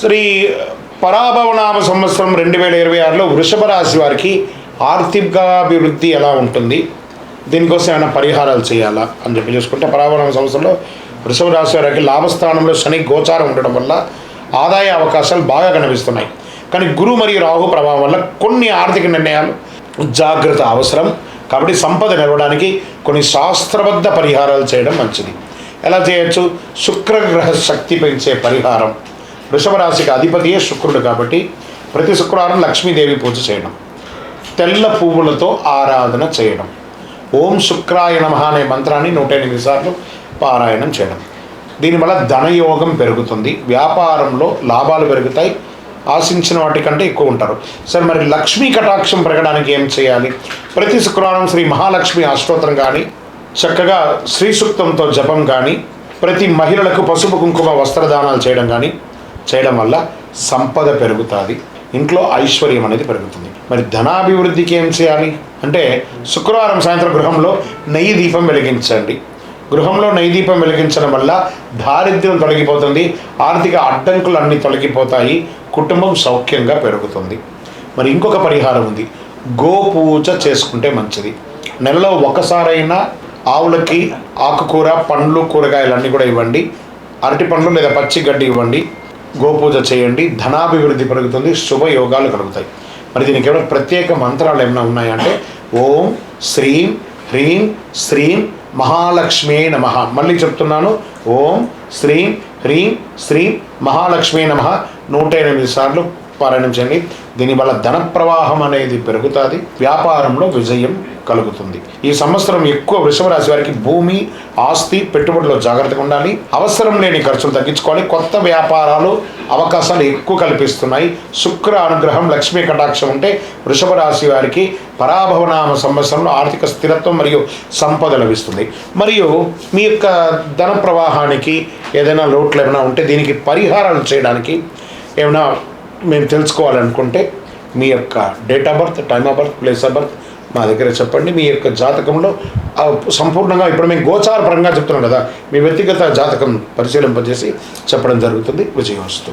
శ్రీ పరాభవనామ సంవత్సరం 2026లో వృషభ రాశి వారికి ఆర్థికాభివృద్ధి ఎలా ఉంటుంది, దీనికోసం ఏమైనా పరిహారాలు చేయాలా అని చెప్పి చూసుకుంటే, పరాభవనామ సంవత్సరంలో వృషభ రాశి వారికి లాభస్థానంలో శని గోచారం ఉండడం వల్ల ఆదాయ అవకాశాలు బాగా కనిపిస్తున్నాయి. కానీ గురు మరియు రాహు ప్రభావం వల్ల కొన్ని ఆర్థిక నిర్ణయాలు జాగ్రత్త అవసరం. కాబట్టి సంపద నిలవడానికి కొన్ని శాస్త్రబద్ధ పరిహారాలు చేయడం మంచిది. ఎలా చేయొచ్చు? శుక్రగ్రహ శక్తి పెంచే పరిహారం. వృషభ రాశికి అధిపతియే శుక్రుడు కాబట్టి ప్రతి శుక్రవారం లక్ష్మీదేవి పూజ చేయడం, తెల్ల పువ్వులతో ఆరాధన చేయడం, ఓం శుక్రాయ నమః అనే మంత్రాన్ని 108 సార్లు పారాయణం చేయడం. దీనివల్ల ధనయోగం పెరుగుతుంది, వ్యాపారంలో లాభాలు పెరుగుతాయి, ఆశించిన వాటికంటే ఎక్కువ ఉంటారు. సరే, మరి లక్ష్మీ కటాక్షం పెరగడానికి ఏం చేయాలి? ప్రతి శుక్రవారం శ్రీ మహాలక్ష్మి అష్టోత్తరం కానీ, చక్కగా శ్రీ సూక్తంతో జపం కానీ, ప్రతి మహిళలకు పసుపు కుంకుమ వస్త్రదానాలు చేయడం వల్ల సంపద పెరుగుతుంది, ఇంట్లో ఐశ్వర్యం అనేది పెరుగుతుంది. మరి ధనాభివృద్ధికి ఏం చేయాలి అంటే, శుక్రవారం సాయంత్రం గృహంలో నెయ్యి దీపం వెలిగించండి. గృహంలో నెయ్యి దీపం వెలిగించడం వల్ల దారిద్ర్యం తొలగిపోతుంది, ఆర్థిక అడ్డంకులు అన్నీ తొలగిపోతాయి, కుటుంబం సౌఖ్యంగా పెరుగుతుంది. మరి ఇంకొక పరిహారం ఉంది, గోపూజ చేసుకుంటే మంచిది. నెలలో ఒకసారైనా ఆవులకి ఆకుకూర, పండ్లు, కూరగాయలు అన్నీ కూడా ఇవ్వండి. అరటి పండ్లు లేదా పచ్చి గడ్డి ఇవ్వండి. గోపూజ చేయండి, ధనాభివృద్ధి పెరుగుతుంది, శుభయోగాలు కలుగుతాయి. మరి దీనికి ఏమైనా ప్రత్యేక మంత్రాలు ఏమైనా ఉన్నాయంటే, ఓం శ్రీం హ్రీం శ్రీం మహాలక్ష్మే నమః. మళ్ళీ చెప్తున్నాను, ఓం శ్రీం హ్రీం శ్రీం మహాలక్ష్మే నమః 108 సార్లు పారాయణం చేయండి. దీనివల్ల ధన ప్రవాహం అనేది పెరుగుతుంది, వ్యాపారంలో విజయం కలుగుతుంది. ఈ సంవత్సరం ఎక్కువ వృషభ రాశి వారికి భూమి, ఆస్తి, పెట్టుబడిలో జాగ్రత్తగా ఉండాలి. అవసరం లేని ఖర్చులు తగ్గించుకోవాలి. కొత్త వ్యాపారాలు అవకాశాలు ఎక్కువ కల్పిస్తున్నాయి. శుక్ర అనుగ్రహం, లక్ష్మీ కటాక్షం ఉంటే వృషభ రాశి వారికి పరాభవనామ సంవత్సరంలో ఆర్థిక స్థిరత్వం మరియు సంపద లభిస్తుంది. మరియు మీ యొక్క ధన ప్రవాహానికి ఏదైనా లోట్లు ఏమైనా ఉంటే దీనికి పరిహారాలు చేయడానికి ఏమైనా మేము తెలుసుకోవాలనుకుంటే, మీ యొక్క date of birth, time of birth, place of birth మా దగ్గర చెప్పండి. మీ యొక్క జాతకంలో సంపూర్ణంగా ఇప్పుడు మేము గోచార పరంగా చెప్తున్నాం కదా, మీ వ్యక్తిగత జాతకం పరిశీలింపజేసి చెప్పడం జరుగుతుంది. విజయవస్తు.